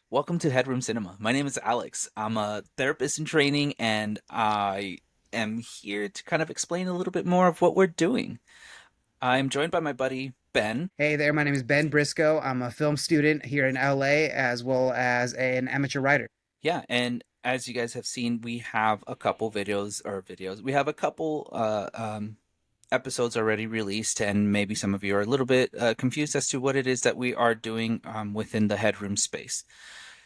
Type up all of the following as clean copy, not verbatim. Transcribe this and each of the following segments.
Welcome to Headroom Cinema. My name is Alex. I'm a therapist in training, and I am here to kind of explain a little bit more of what we're doing. I'm joined by my buddy Ben. Hey there, my name is Ben Briscoe. I'm a film student here in LA as well as an amateur writer. Yeah, and as you guys have seen, we have a couple videos. We have a couple episodes already released, and maybe some of you are a little bit confused as to what it is that we are doing within the Headroom space.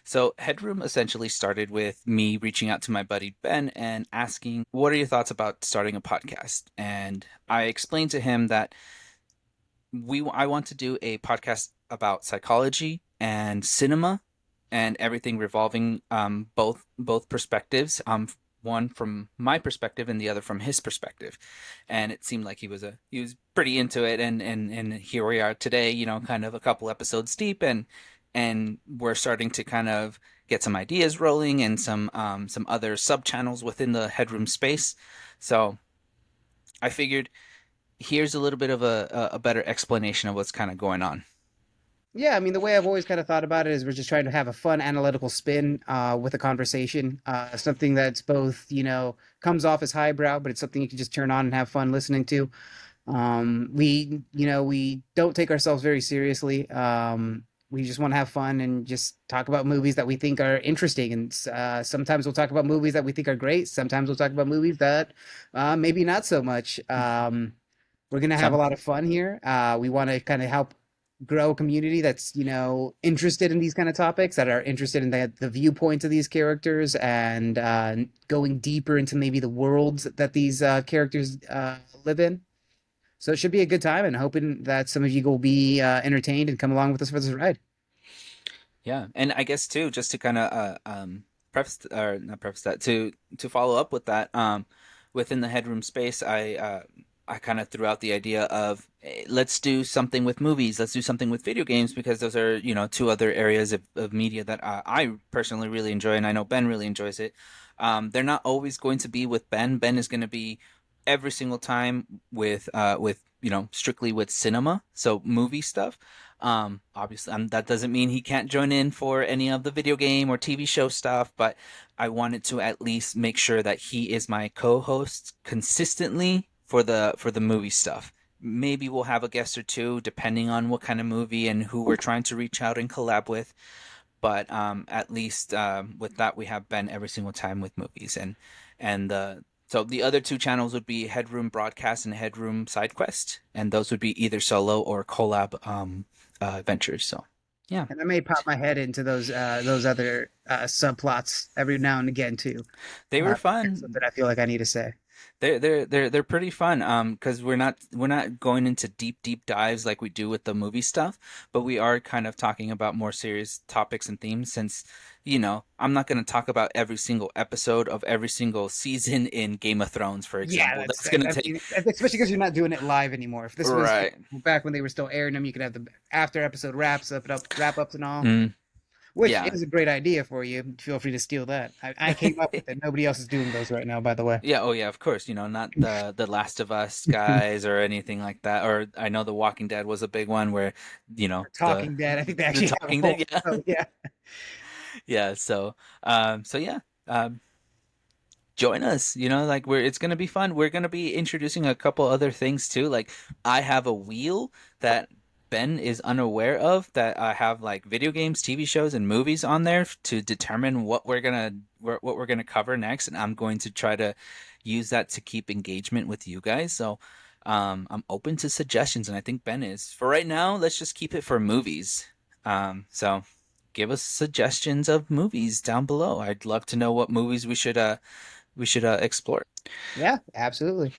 So, Headroom essentially started with me reaching out to my buddy Ben and asking, "What are your thoughts about starting a podcast?" And I explained to him that I want to do a podcast about psychology and cinema and everything revolving both perspectives. One from my perspective and the other from his perspective. And it seemed like he was pretty into it, and here we are today, kind of a couple episodes deep, and we're starting to kind of get some ideas rolling and some other sub channels within the Headroom space. So I figured here's a little bit of a better explanation of what's kind of going on. Yeah, I mean, the way I've always kind of thought about it is we're just trying to have a fun analytical spin with a conversation, something that's both, comes off as highbrow, but it's something you can just turn on and have fun listening to. We don't take ourselves very seriously. We just want to have fun and just talk about movies that we think are interesting. And sometimes we'll talk about movies that we think are great. Sometimes we'll talk about movies that maybe not so much. We're gonna have a Some lot of fun here. We want to kind of help grow a community that's interested in these kind of topics, that are interested in the viewpoints of these characters, and going deeper into maybe the worlds that these characters live in. So it should be a good time, and hoping that some of you will be entertained and come along with us for this ride. Yeah, and I guess too, just to kind of preface or not preface that to follow up with that, within the Headroom space, I kind of threw out the idea of let's do something with movies, let's do something with video games, because those are two other areas of media that I personally really enjoy, and I know Ben really enjoys it. They're not always going to be with Ben. Ben is going to be every single time with strictly with cinema, so movie stuff. Obviously, that doesn't mean he can't join in for any of the video game or TV show stuff, but I wanted to at least make sure that he is my co-host consistently for the movie stuff. Maybe we'll have a guest or two depending on what kind of movie and who we're trying to reach out and collab with. But at least with that, we have Ben every single time with movies, and so the other two channels would be Headroom Broadcast and Headroom Side Quest, and those would be either solo or collab ventures. So yeah, And I may pop my head into those other subplots every now and again too. they were Something fun. I feel like I need to say. They're pretty fun because we're not going into deep dives like we do with the movie stuff, but we are kind of talking about more serious topics and themes since I'm not going to talk about every single episode of every single season in Game of Thrones, for Yeah, example. that's That's going I to take. mean, especially because you're not doing it live anymore. If this was Right. back when they were still airing them, you could have the after episode wrap ups and all, Mm, which yeah. is a great idea for you. Feel free to steal that. I came up with it. Nobody else is doing those right now, by the way. Yeah, oh yeah, of course. Not the Last of Us guys or anything like that. Or I know The Walking Dead was a big one where, Talking Dead. I think they the actually have a Talking whole Dead, yeah. show. Yeah. Yeah, so yeah. Join us, like we're it's gonna be fun. We're gonna be introducing a couple other things too. Like I have a wheel that Ben is unaware of that I have like video games, TV shows, and movies on there to determine what we're gonna cover next, and I'm going to try to use that to keep engagement with you guys. So I'm open to suggestions, and I think Ben is. For right now, let's just keep it for movies. So give us suggestions of movies down below. I'd love to know what movies we should explore. Yeah, absolutely.